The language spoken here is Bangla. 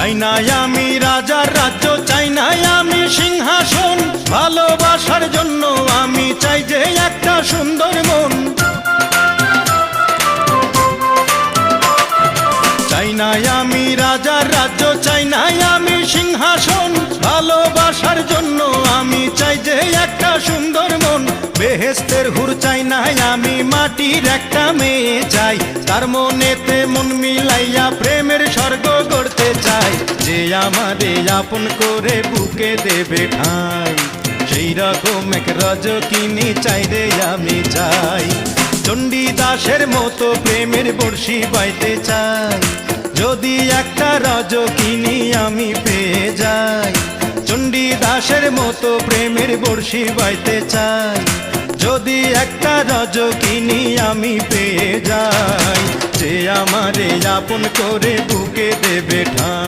চাই না আমি রাজার রাজ্য, চাই না আমি সিংহাসন, ভালোবাসার জন্য আমি চাই যে একটা সুন্দর মন। চাই না আমি রাজার রাজ্য, চাই না আমি সিংহাসন, ভালোবাসার জন্য আমি চাই যে একটা সুন্দর মন। বেহেশতের হুর চাই না আমি, মাটির একটা মেয়ে চাই, তার মনেতে মন মিলাইয়া প্রেমের স্বর্গ গড়তে চাই। যে আমারে আপন করে বুকে দেবে ঠাঁই, সেই রকম এক রজকিনী চাই রে আমি চাই। চণ্ডীদাসের মতো প্রেমের বর্ষি বাইতে চাই, যদি একটা রজকিনী আমি পেয়ে যাই। চণ্ডীদাসের মতো প্রেমের বর্ষি বাইতে চাই, যদি একটা রজকিনী আমি পেয়ে যাই। যে আমারে আপন করে বুকে দেবে ঠাঁই।